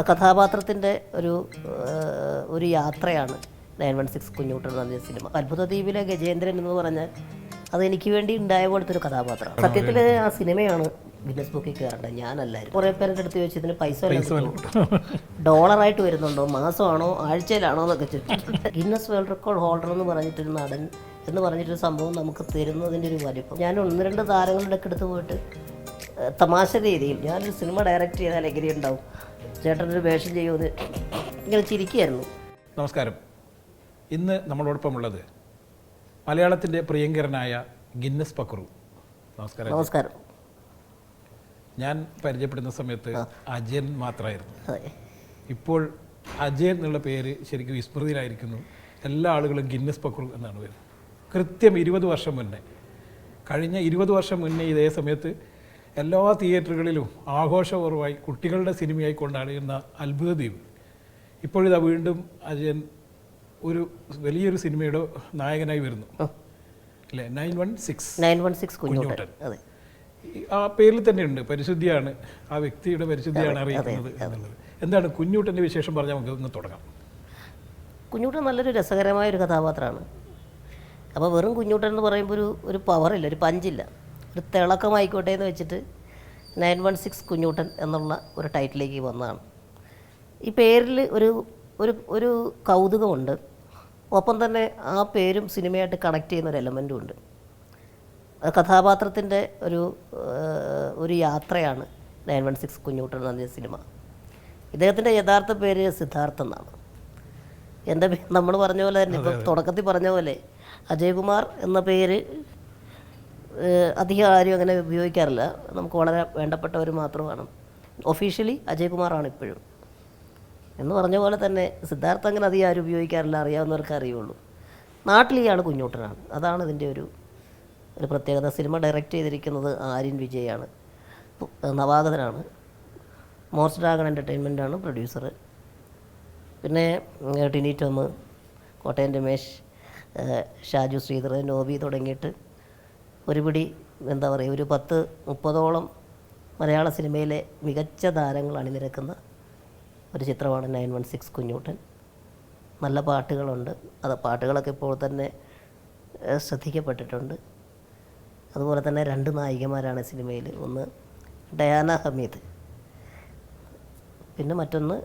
കഥാപാത്രത്തിൻ്റെ ഒരു യാത്രയാണ് 916 കുഞ്ഞൂട്ടൻ എന്ന് പറഞ്ഞ സിനിമ. അത്ഭുതദ്വീപിലെ ഗജേന്ദ്രൻ എന്ന് പറഞ്ഞാൽ അതെനിക്ക് വേണ്ടി ഉണ്ടായ പോലത്തെ ഒരു കഥാപാത്രമാണ്. സത്യത്തിൽ ആ സിനിമയാണ് ഗിന്നസ് ബുക്കിൽ കയറേണ്ടത്, ഞാനല്ലായിരുന്നു. കുറേ പേരുടെ അടുത്ത് ചോദിച്ചു ഇതിന് പൈസ ഡോളറായിട്ട് വരുന്നുണ്ടോ, മാസമാണോ ആഴ്ചയിലാണോ എന്നൊക്കെ ചോദിച്ചു. ഗിന്നസ് വേൾഡ് റെക്കോർഡ് ഹോൾഡർ എന്ന് പറഞ്ഞിട്ടൊരു നടൻ എന്ന് പറഞ്ഞിട്ടൊരു സംഭവം നമുക്ക് തരുന്നതിൻ്റെ ഒരു വലിപ്പം. ഞാൻ 1-2 താരങ്ങളുടെ ഒക്കെ അടുത്ത് പോയിട്ട് തമാശ രീതിയിൽ ഞാനൊരു സിനിമ ഡയറക്റ്റ് ചെയ്താൽ എങ്ങനെ ഉണ്ടാവും, ചേട്ടനൊരു വേഷം ചെയ്യുമെന്ന് ഇങ്ങനെ ചിരിക്കുകയായിരുന്നു. നമസ്കാരം. ഇന്ന് നമ്മളോടൊപ്പമുള്ളത് മലയാളത്തിൻ്റെ പ്രിയങ്കരനായ ഗിന്നസ് പക്രു. നമസ്കാരം. നമസ്കാരം. ഞാൻ പരിചയപ്പെടുന്ന സമയത്ത് അജയൻ മാത്രമായിരുന്നു. ഇപ്പോൾ അജയൻ എന്നുള്ള പേര് ശരിക്കും വിസ്മൃതിയിലായിരിക്കുന്നു. എല്ലാ ആളുകളും ഗിന്നസ് പക്രു എന്നാണ് പേര്. കൃത്യം 20 വർഷം മുന്നേ, കഴിഞ്ഞ 20 വർഷം മുന്നേ ഇതേ സമയത്ത് എല്ലാ തിയേറ്ററുകളിലും ആഘോഷപൂർവ്വമായി കുട്ടികളുടെ സിനിമയായി കൊണ്ടാടുന്ന അത്ഭുതദ്വീപ്, ഇപ്പോഴിതാ വീണ്ടും അജയൻ ഒരു വലിയൊരു സിനിമയുടെ നായകനായി വരുന്നു അല്ലേ? 916 കുഞ്ഞൂട്ടൻ. ആ പേരിൽ തന്നെയുണ്ട് പരിശുദ്ധിയാണ്, ആ വ്യക്തിയുടെ പരിശുദ്ധിയാണ് അറിയിക്കുന്നത് എന്നുള്ളത്. എന്താണ് കുഞ്ഞൂട്ടൻ്റെ വിശേഷം പറഞ്ഞാൽ നമുക്ക് ഒന്ന് തുടങ്ങാം. കുഞ്ഞൂട്ടൻ നല്ലൊരു രസകരമായൊരു കഥാപാത്രമാണ്. അപ്പോൾ വെറും കുഞ്ഞൂട്ടൻ എന്ന് പറയുമ്പോൾ ഒരു പവറില്ല, ഒരു പഞ്ചില്ല, ഒരു തിളക്കമായിക്കോട്ടെ എന്ന് വെച്ചിട്ട് 916 കുഞ്ഞൂട്ടൻ എന്നുള്ള ഒരു ടൈറ്റിലേക്ക് വന്നതാണ്. ഈ പേരിൽ ഒരു കൗതുകമുണ്ട്, ഒപ്പം തന്നെ ആ പേരും സിനിമയായിട്ട് കണക്ട് ചെയ്യുന്നൊരു എലമെൻറ്റും ഉണ്ട്. കഥാപാത്രത്തിൻ്റെ ഒരു യാത്രയാണ് 916 കുഞ്ഞൂട്ടൻ എന്ന് പറഞ്ഞ സിനിമ. ഇദ്ദേഹത്തിൻ്റെ യഥാർത്ഥ പേര് സിദ്ധാർത്ഥ് എന്നാണ്. എൻ്റെ നമ്മൾ പറഞ്ഞ പോലെ തന്നെ ഇപ്പം തുടക്കത്തിൽ പറഞ്ഞ പോലെ അജയ്കുമാർ എന്ന പേര് അധികം ആരും അങ്ങനെ ഉപയോഗിക്കാറില്ല, നമുക്ക് വളരെ വേണ്ടപ്പെട്ടവർ മാത്രമാണ്. ഒഫീഷ്യലി അജയ്കുമാറാണ് ഇപ്പോഴും. എന്ന് പറഞ്ഞ പോലെ തന്നെ സിദ്ധാർത്ഥ് അങ്ങനെ അധികം ആരും ഉപയോഗിക്കാറില്ല, അറിയാവുന്നവർക്ക് അറിയുള്ളൂ. നാട്ടിൽ ഇയാൾ കുഞ്ഞൂട്ടനാണ്, അതാണ് ഇതിൻ്റെ ഒരു പ്രത്യേകത. സിനിമ ഡയറക്റ്റ് ചെയ്തിരിക്കുന്നത് ആര്യൻ വിജയാണ്, നവാഗതനാണ്. മോർസ് ഡ്രാഗൺ എൻ്റർടൈൻമെൻറ്റാണ് പ്രൊഡ്യൂസർ. പിന്നെ ടിനി ടോം, കോട്ടയം രമേശ്, ഷാജു ശ്രീധർ, നോബി തുടങ്ങിയിട്ട് ഒരുപിടി എന്താ പറയുക, ഒരു 10-30ഓളം മലയാള സിനിമയിലെ മികച്ച താരങ്ങൾ അണിനിരക്കുന്ന ഒരു ചിത്രമാണ് 916 കുഞ്ഞൂട്ടൻ. നല്ല പാട്ടുകളുണ്ട്, പാട്ടുകളൊക്കെ ഇപ്പോൾ തന്നെ ശ്രദ്ധിക്കപ്പെട്ടിട്ടുണ്ട്. അതുപോലെ തന്നെ 2 നായികമാരാണ് സിനിമയിൽ, ഒന്ന് ഡയാന ഹമീദ്, പിന്നെ മറ്റൊന്ന്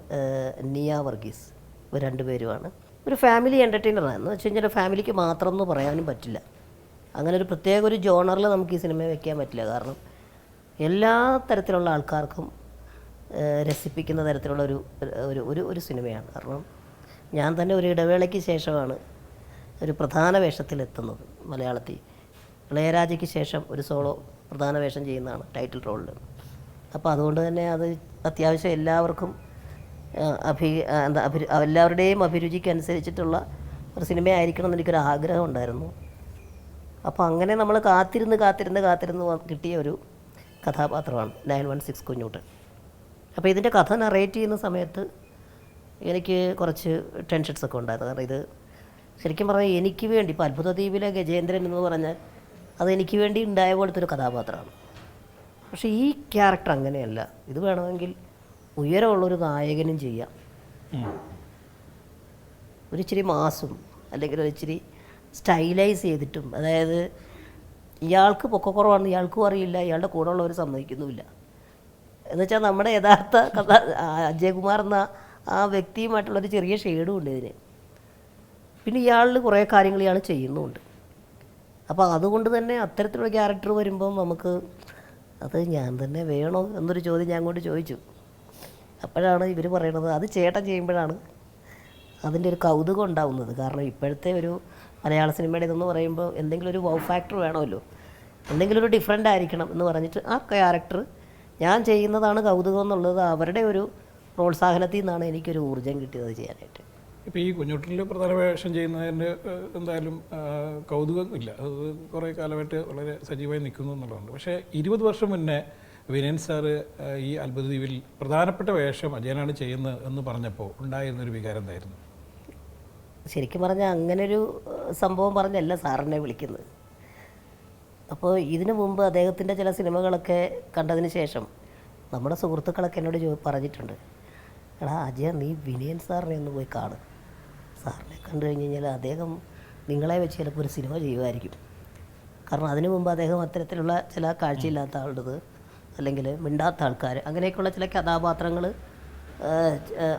നിയ വർഗീസ്. ഇവർ 2 പേരുമാണ്. ഒരു ഫാമിലി എൻ്റർടൈനറാണ്. എന്ന് വെച്ച് കഴിഞ്ഞാൽ ഫാമിലിക്ക് മാത്രം എന്ന് പറയാനും പറ്റില്ല, അങ്ങനെ ഒരു പ്രത്യേക ഒരു ജോണറിൽ നമുക്ക് ഈ സിനിമ വയ്ക്കാൻ പറ്റില്ല. കാരണം എല്ലാ തരത്തിലുള്ള ആൾക്കാർക്കും രസിപ്പിക്കുന്ന തരത്തിലുള്ള ഒരു സിനിമയാണ്. കാരണം ഞാൻ തന്നെ ഒരു ഇടവേളയ്ക്ക് ശേഷമാണ് ഒരു പ്രധാന വേഷത്തിലെത്തുന്നത് മലയാളത്തിൽ. ഇളയരാജയ്ക്ക് ശേഷം ഒരു സോളോ പ്രധാന വേഷം ചെയ്യുന്നതാണ് ടൈറ്റിൽ റോളിൽ. അപ്പോൾ അതുകൊണ്ട് തന്നെ അത് അത്യാവശ്യം എല്ലാവർക്കും എല്ലാവരുടെയും അഭിരുചിക്ക് അനുസരിച്ചിട്ടുള്ള ഒരു സിനിമയായിരിക്കണം എന്നെനിക്കൊരു ആഗ്രഹം ഉണ്ടായിരുന്നു. അപ്പോൾ അങ്ങനെ നമ്മൾ കാത്തിരുന്ന് കിട്ടിയ ഒരു കഥാപാത്രമാണ് 916 കുഞ്ഞൂട്ടൻ. അപ്പോൾ ഇതിൻ്റെ കഥ നറേറ്റ് ചെയ്യുന്ന സമയത്ത് എനിക്ക് കുറച്ച് ടെൻഷൻസൊക്കെ ഉണ്ടായിരുന്നു. കാരണം ഇത് ശരിക്കും പറഞ്ഞാൽ എനിക്ക് വേണ്ടി, ഇപ്പോൾ അത്ഭുതദ്വീപിലെ ഗജേന്ദ്രൻ എന്ന് പറഞ്ഞാൽ അതെനിക്ക് വേണ്ടി ഉണ്ടായ പോലത്തെ ഒരു കഥാപാത്രമാണ്. പക്ഷേ ഈ ക്യാരക്ടർ അങ്ങനെയല്ല. ഇത് വേണമെങ്കിൽ ഉയരമുള്ളൊരു നായകനും ചെയ്യാം, ഒരിച്ചിരി മാസും അല്ലെങ്കിൽ ഒരിച്ചിരി സ്റ്റൈലൈസ് ചെയ്തിട്ടും. അതായത് ഇയാൾക്ക് പൊക്കക്കുറവാണെന്ന് ഇയാൾക്കും അറിയില്ല, ഇയാളുടെ കൂടെ ഉള്ളവർ സമ്മതിക്കുന്നുമില്ല. എന്നുവെച്ചാൽ നമ്മുടെ യഥാർത്ഥ അജയ്കുമാർ എന്ന ആ വ്യക്തിയുമായിട്ടുള്ളൊരു ചെറിയ ഷെയ്ഡും ഉണ്ട് ഇതിന്. പിന്നെ ഇയാളിൽ കുറേ കാര്യങ്ങൾ ഇയാൾ ചെയ്യുന്നുമുണ്ട്. അപ്പോൾ അതുകൊണ്ട് തന്നെ അത്തരത്തിലുള്ള ക്യാരക്ടർ വരുമ്പം നമുക്ക് അത് ഞാൻ തന്നെ വേണോ എന്നൊരു ചോദ്യം ഞാൻ കൊണ്ട് ചോദിച്ചു. അപ്പോഴാണ് ഇവർ പറയണത് അത് ചേട്ടൻ ചെയ്യുമ്പോഴാണ് അതിൻ്റെ ഒരു കൗതുകം ഉണ്ടാവുന്നത്. കാരണം ഇപ്പോഴത്തെ ഒരു മലയാള സിനിമയുടെ ഇതെന്ന് പറയുമ്പോൾ എന്തെങ്കിലും ഒരു വൗ ഫാക്ടർ വേണമല്ലോ, എന്തെങ്കിലും ഒരു ഡിഫറൻ്റ് ആയിരിക്കണം എന്ന് പറഞ്ഞിട്ട് ആ ക്യാരക്ടർ ഞാൻ ചെയ്യുന്നതാണ് കൗതുകം എന്നുള്ളത് അവരുടെ ഒരു പ്രോത്സാഹനത്തിൽ നിന്നാണ് എനിക്കൊരു ഊർജ്ജം കിട്ടിയത് ചെയ്യാനായിട്ട്. ഇപ്പോൾ ഈ കുഞ്ഞൂട്ടനിൽ പ്രധാന വേഷം ചെയ്യുന്നതിൻ്റെ എന്തായാലും കൗതുകമില്ല, അത് കുറേ കാലമായിട്ട് വളരെ സജീവമായി നിൽക്കുന്നു എന്നുള്ളതുണ്ട്. പക്ഷേ 20 വർഷം മുന്നേ വിനയൻ സാറ് ഈ അത്ഭുതദ്വീപിൽ പ്രധാനപ്പെട്ട വേഷം അജയനാണ് ചെയ്യുന്നത് എന്ന് പറഞ്ഞപ്പോൾ ഉണ്ടായിരുന്നൊരു വികാരം എന്തായിരുന്നു? ശരിക്കും പറഞ്ഞാൽ അങ്ങനൊരു സംഭവം പറഞ്ഞല്ല സാറിനെ വിളിക്കുന്നത്. അപ്പോൾ ഇതിനു മുമ്പ് അദ്ദേഹത്തിൻ്റെ ചില സിനിമകളൊക്കെ കണ്ടതിന് ശേഷം നമ്മുടെ സുഹൃത്തുക്കളൊക്കെ എന്നോട് പറഞ്ഞിട്ടുണ്ട്, എടാ അജയ, നീ വിനയൻ സാറിനെ ഒന്ന് പോയി കാണും. സാറിനെ കണ്ടു കഴിഞ്ഞ് കഴിഞ്ഞാൽ അദ്ദേഹം നിങ്ങളെ വെച്ച് ചിലപ്പോൾ ഒരു സിനിമ ചെയ്യുമായിരിക്കും. കാരണം അതിനു മുമ്പ് അദ്ദേഹം അത്തരത്തിലുള്ള ചില കാഴ്ചയില്ലാത്ത ആളുടേത്, അല്ലെങ്കിൽ മിണ്ടാത്ത ആൾക്കാർ, അങ്ങനെയൊക്കെയുള്ള ചില കഥാപാത്രങ്ങൾ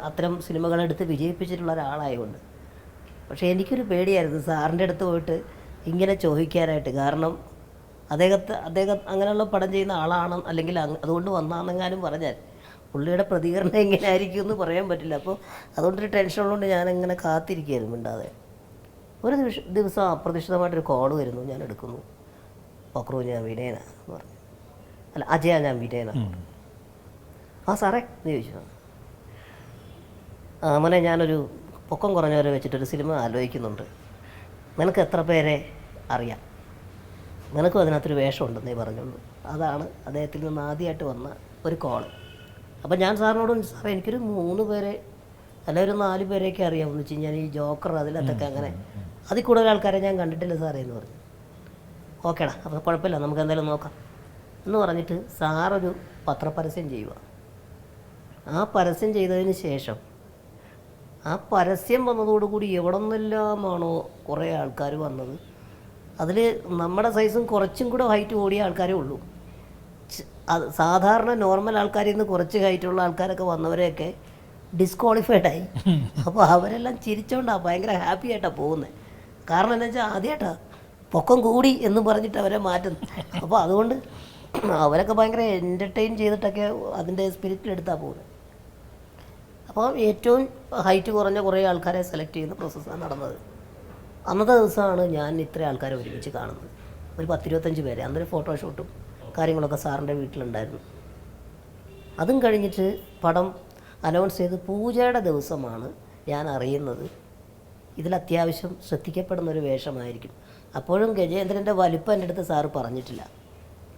അത്തരം സിനിമകളെടുത്ത് വിജയിപ്പിച്ചിട്ടുള്ള ഒരാളായതുകൊണ്ട്. പക്ഷേ എനിക്കൊരു പേടിയായിരുന്നു സാറിൻ്റെ അടുത്ത് പോയിട്ട് ഇങ്ങനെ ചോദിക്കാനായിട്ട്. കാരണം അദ്ദേഹം അങ്ങനെയുള്ള പടം ചെയ്യുന്ന ആളാണ്, അല്ലെങ്കിൽ അതുകൊണ്ട് വന്നാണെന്നെങ്ങാനും പറഞ്ഞാൽ പുള്ളിയുടെ പ്രതികരണം എങ്ങനെയായിരിക്കും എന്ന് പറയാൻ പറ്റില്ല. അപ്പോൾ അതുകൊണ്ടൊരു ടെൻഷൻ ഉള്ളതുകൊണ്ട് ഞാനിങ്ങനെ കാത്തിരിക്കുകയായിരുന്നു മിണ്ടാതെ. ഒരു ദിവസം അപ്രതീക്ഷിതമായിട്ടൊരു കോൾ വരുന്നു, ഞാൻ എടുക്കുന്നു. പക്രു, ഞാൻ വിനയനാ എന്ന് പറഞ്ഞു. അല്ല അജയ, ഞാൻ വിനയനാ. ആ സാറേ എന്ന് ചോദിച്ചു. മോനെ, ഞാനൊരു പൊക്കം കുറഞ്ഞവരെ വെച്ചിട്ടൊരു സിനിമ ആലോചിക്കുന്നുണ്ട്. നിനക്ക് എത്ര പേരെ അറിയാം? നിനക്കും അതിനകത്തൊരു വേഷമുണ്ടെന്നേ പറഞ്ഞുള്ളൂ. അതാണ് അദ്ദേഹത്തിൽ നിന്ന് ആദ്യമായിട്ട് വന്ന ഒരു കോള്. അപ്പം ഞാൻ സാറിനോട്, സാറേ എനിക്കൊരു 3 പേരെ അല്ല ഒരു 4 പേരെയൊക്കെ അറിയാമെന്ന് വെച്ച് കഴിഞ്ഞാൽ ഈ ജോക്കർ അതിലത്തൊക്കെ അങ്ങനെ അതിൽ കൂടുതൽ ആൾക്കാരെ ഞാൻ കണ്ടിട്ടില്ല സാറേ എന്ന് പറഞ്ഞു. ഓക്കേടാ, അപ്പോൾ കുഴപ്പമില്ല, നമുക്ക് എന്തായാലും നോക്കാം എന്ന് പറഞ്ഞിട്ട് സാറൊരു പത്രപരസ്യം ചെയ്യുക. ആ പരസ്യം ചെയ്തതിന് ശേഷം ആ പരസ്യം വന്നതോടുകൂടി എവിടെ നിന്നെല്ലാമാണോ കുറേ ആൾക്കാർ വന്നത്. അതിൽ നമ്മുടെ സൈസും കുറച്ചും കൂടെ ഹൈറ്റ് കൂടിയ ആൾക്കാരേ ഉള്ളൂ. അത് സാധാരണ നോർമൽ ആൾക്കാരിൽ നിന്ന് കുറച്ച് ഹൈറ്റുള്ള ആൾക്കാരൊക്കെ വന്നവരെയൊക്കെ ഡിസ്ക്വാളിഫൈഡായി. അപ്പോൾ അവരെല്ലാം ചിരിച്ചോണ്ടാണ് ഭയങ്കര ഹാപ്പി ആയിട്ടാണ് പോകുന്നത്. കാരണം എന്താ വെച്ചാൽ ആദ്യമായിട്ടാണ് പൊക്കം കൂടി എന്ന് പറഞ്ഞിട്ട് അവരെ മാറ്റുന്നു. അപ്പോൾ അതുകൊണ്ട് അവരൊക്കെ ഭയങ്കര എൻ്റർടൈൻ ചെയ്തിട്ടൊക്കെ അതിൻ്റെ സ്പിരിറ്റിലെടുത്താണ് പോകുന്നത്. അപ്പോൾ ഏറ്റവും ഹൈറ്റ് കുറഞ്ഞ കുറേ ആൾക്കാരെ സെലക്ട് ചെയ്യുന്ന പ്രോസസ്സാണ് നടന്നത്. അന്നത്തെ ദിവസമാണ് ഞാൻ ഇത്ര ആൾക്കാരെ ഒരുമിച്ച് കാണുന്നത്. ഒരു 10-25 പേരെ. അന്നൊരു ഫോട്ടോഷൂട്ടും കാര്യങ്ങളൊക്കെ സാറിൻ്റെ വീട്ടിലുണ്ടായിരുന്നു. അതും കഴിഞ്ഞിട്ട് പടം അനൗൺസ് ചെയ്ത് പൂജയുടെ ദിവസമാണ് ഞാൻ അറിയുന്നത് ഇതിൽ അത്യാവശ്യം ശ്രദ്ധിക്കപ്പെടുന്നൊരു വേഷമായിരിക്കും. അപ്പോഴും ഗജേന്ദ്രൻ്റെ വലിപ്പം എൻ്റെ അടുത്ത് സാറ് പറഞ്ഞിട്ടില്ല.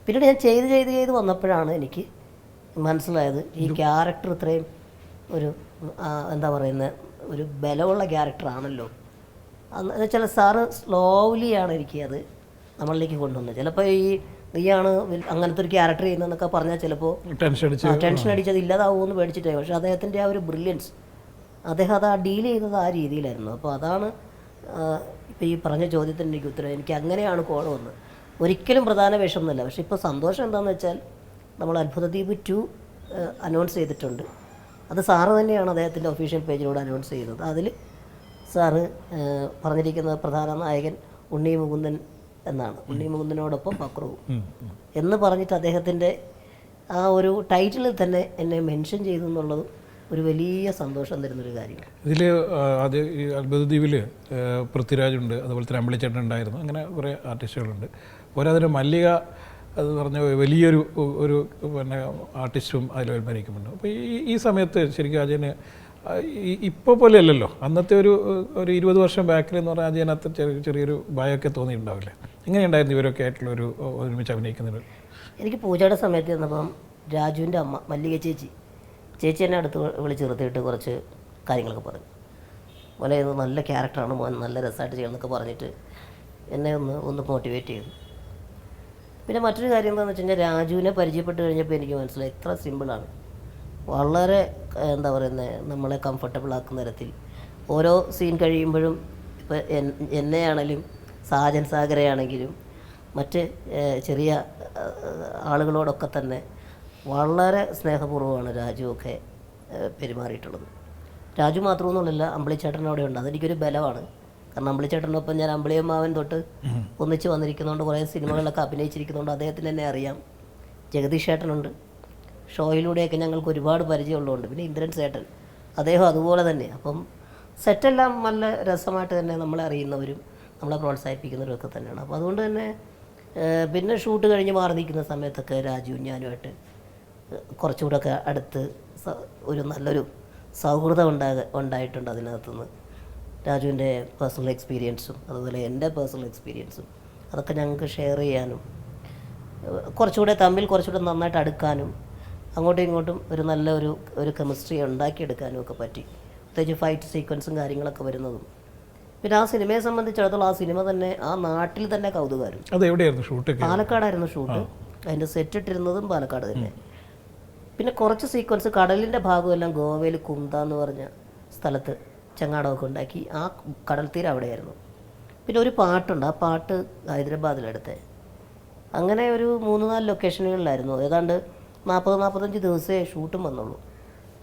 പിന്നീട് ഞാൻ ചെയ്ത് വന്നപ്പോഴാണ് എനിക്ക് മനസ്സിലായത് ഈ ക്യാരക്ടർ ഇത്രയും ഒരു എന്താ പറയുന്നത്, ഒരു ബലമുള്ള ക്യാരക്ടറാണല്ലോ. എന്ന് വെച്ചാൽ സാറ് സ്ലോലിയാണ് എനിക്ക് അത് നമ്മളിലേക്ക് കൊണ്ടുവന്നത്. ചിലപ്പോൾ നീയാണ് അങ്ങനത്തെ ഒരു ക്യാരക്ടർ ചെയ്യുന്നതെന്നൊക്കെ പറഞ്ഞാൽ ചിലപ്പോൾ ടെൻഷൻ അടിച്ചത് ഇല്ലാതാവുമെന്ന് പേടിച്ചിട്ടായി. പക്ഷേ അദ്ദേഹത്തിൻ്റെ ആ ഒരു ബ്രില്യൻസ്, അദ്ദേഹം അത് ഡീൽ ചെയ്തത് ആ രീതിയിലായിരുന്നു. അപ്പോൾ അതാണ് ഇപ്പോൾ ഈ പറഞ്ഞ ചോദ്യത്തിന് എനിക്ക് ഉത്തരം. എനിക്ക് അങ്ങനെയാണ് കോൾ വന്നത്. ഒരിക്കലും പ്രധാന വേഷമൊന്നുമില്ല. പക്ഷേ ഇപ്പോൾ സന്തോഷം എന്താണെന്ന് വെച്ചാൽ നമ്മൾ അത്ഭുതദ്വീപ് 2 അനൗൺസ് ചെയ്തിട്ടുണ്ട്. അത് സാറ് തന്നെയാണ് അദ്ദേഹത്തിൻ്റെ ഒഫീഷ്യൽ പേജിലൂടെ അനൗൺസ് ചെയ്തത്. അതിൽ സാറ് പറഞ്ഞിരിക്കുന്നത് പ്രധാന നായകൻ ഉണ്ണി മുകുന്ദൻ എന്നാണ്. ഉണ്ണി മുകുന്ദനോടൊപ്പം പക്രു എന്ന് പറഞ്ഞിട്ട് അദ്ദേഹത്തിൻ്റെ ആ ഒരു ടൈറ്റിലിൽ തന്നെ എന്നെ മെൻഷൻ ചെയ്തു എന്നുള്ളത് ഒരു വലിയ സന്തോഷം തരുന്നൊരു കാര്യമാണ്. ഇതിൽ ആദ്യം ഈ അത്ഭുതദ്വീപിൽ പൃഥ്വിരാജുണ്ട്, അതുപോലെ തന്നെ അമ്പിളിച്ചേട്ടൻ ഉണ്ടായിരുന്നു. അങ്ങനെ കുറേ ആർട്ടിസ്റ്റുകളുണ്ട്. പോരാതിന് മല്ലിക അത് പറഞ്ഞ വലിയൊരു പിന്നെ ആർട്ടിസ്റ്റും അതിൽ അഭിനയിക്കുന്നുണ്ട്. അപ്പോൾ ഈ സമയത്ത് ശരിക്കും അജയന് ഇപ്പോൾ പോലെ അല്ലല്ലോ, അന്നത്തെ ഒരു 20 വർഷം ബാക്കിൽ എന്ന് പറഞ്ഞാൽ അജയനകത്ത് ചെറിയൊരു ഭയമൊക്കെ തോന്നിയിട്ടുണ്ടാവില്ലേ? എങ്ങനെയുണ്ടായിരുന്നു ഇവരൊക്കെ ആയിട്ടുള്ള ഒരുമിച്ച് അഭിനയിക്കുന്നത്? എനിക്ക് പൂജയുടെ സമയത്ത് ചെന്നപ്പം രാജുവിൻ്റെ അമ്മ മല്ലിക ചേച്ചി എന്നെ അടുത്ത് വിളിച്ച് നിർത്തിയിട്ട് കുറച്ച് കാര്യങ്ങളൊക്കെ പറഞ്ഞു. പോലെ ഇത് നല്ല ക്യാരക്ടറാണ് മോൻ, നല്ല രസമായിട്ട് ചെയ്യണമെന്നൊക്കെ പറഞ്ഞിട്ട് എന്നെ ഒന്ന് മോട്ടിവേറ്റ് ചെയ്തു. പിന്നെ മറ്റൊരു കാര്യം എന്താണെന്ന് വെച്ച് കഴിഞ്ഞാൽ രാജുവിനെ പരിചയപ്പെട്ട് കഴിഞ്ഞപ്പോൾ എനിക്ക് മനസ്സിലായി ഇത്ര സിമ്പിളാണ്. വളരെ എന്താ പറയുന്നത്, നമ്മളെ കംഫർട്ടബിൾ ആക്കുന്ന തരത്തിൽ ഓരോ സീൻ കഴിയുമ്പോഴും ഇപ്പോൾ എന്നെയാണെങ്കിലും സാജൻ സാഗരയാണെങ്കിലും മറ്റ് ചെറിയ ആളുകളോടൊക്കെ തന്നെ വളരെ സ്നേഹപൂർവ്വമാണ് രാജുവൊക്കെ പെരുമാറിയിട്ടുള്ളത്. രാജു മാത്രമൊന്നുമില്ല, അമ്പിളിച്ചേട്ടൻ അവിടെ ഉണ്ട്. അതെനിക്കൊരു ബലമാണ്. കാരണം അമ്പിളിച്ചേട്ടനൊപ്പം ഞാൻ അമ്പിളിയമ്മാവൻ തൊട്ട് ഒന്നിച്ച് വന്നിരിക്കുന്നതുകൊണ്ട് കുറേ സിനിമകളിലൊക്കെ അഭിനയിച്ചിരിക്കുന്നതുകൊണ്ട് അദ്ദേഹത്തിന് എന്നെ അറിയാം. ജഗദീഷ് ചേട്ടനുണ്ട്, ഷോയിലൂടെയൊക്കെ ഞങ്ങൾക്ക് ഒരുപാട് പരിചയമുള്ളതുകൊണ്ട്. പിന്നെ ഇന്ദ്രൻ ചേട്ടൻ, അദ്ദേഹം അതുപോലെ തന്നെ. അപ്പം സെറ്റെല്ലാം നല്ല രസമായിട്ട് തന്നെ നമ്മളെ അറിയുന്നവരും നമ്മളെ പ്രോത്സാഹിപ്പിക്കുന്നവരും ഒക്കെ തന്നെയാണ്. അപ്പോൾ അതുകൊണ്ട് തന്നെ പിന്നെ ഷൂട്ട് കഴിഞ്ഞ് മാറി നിൽക്കുന്ന സമയത്തൊക്കെ രാജുവും ഞാനുമായിട്ട് കുറച്ചുകൂടെയൊക്കെ അടുത്ത് ഒരു നല്ലൊരു സൗഹൃദം ഉണ്ടായിട്ടുണ്ട്. അതിനകത്തുനിന്ന് രാജുവിൻ്റെ പേഴ്സണൽ എക്സ്പീരിയൻസും അതുപോലെ എൻ്റെ പേഴ്സണൽ എക്സ്പീരിയൻസും അതൊക്കെ ഞങ്ങൾക്ക് ഷെയർ ചെയ്യാനും കുറച്ചുകൂടെ നന്നായിട്ട് അടുക്കാനും അങ്ങോട്ടും ഇങ്ങോട്ടും ഒരു നല്ല ഒരു കെമിസ്ട്രി ഉണ്ടാക്കിയെടുക്കാനും ഒക്കെ പറ്റി. പ്രത്യേകിച്ച് ഫൈറ്റ് സീക്വൻസും കാര്യങ്ങളൊക്കെ വരുന്നതും. പിന്നെ ആ സിനിമയെ സംബന്ധിച്ചിടത്തോളം ആ സിനിമ തന്നെ ആ നാട്ടിൽ തന്നെ കൗതുകമായിരുന്നു. അത് എവിടെയായിരുന്നു ഷൂട്ട്? പാലക്കാടായിരുന്നു ഷൂട്ട്. അതിൻ്റെ സെറ്റ് ഇട്ടിരുന്നതും പാലക്കാട് തന്നെ. പിന്നെ കുറച്ച് സീക്വൻസ് കടലിൻ്റെ ഭാഗമെല്ലാം ഗോവയിൽ കുന്ത എന്ന് പറഞ്ഞ സ്ഥലത്ത് ചങ്ങാടമൊക്കെ ഉണ്ടാക്കി. ആ കടൽ തീരം അവിടെയായിരുന്നു. പിന്നെ ഒരു പാട്ടുണ്ട്, ആ പാട്ട് ഹൈദരാബാദിലെടുത്തത്. അങ്ങനെ ഒരു 3-4 ലൊക്കേഷനുകളിലായിരുന്നു. ഏതാണ്ട് 40-45 ദിവസമേ ഷൂട്ടും വന്നുള്ളൂ.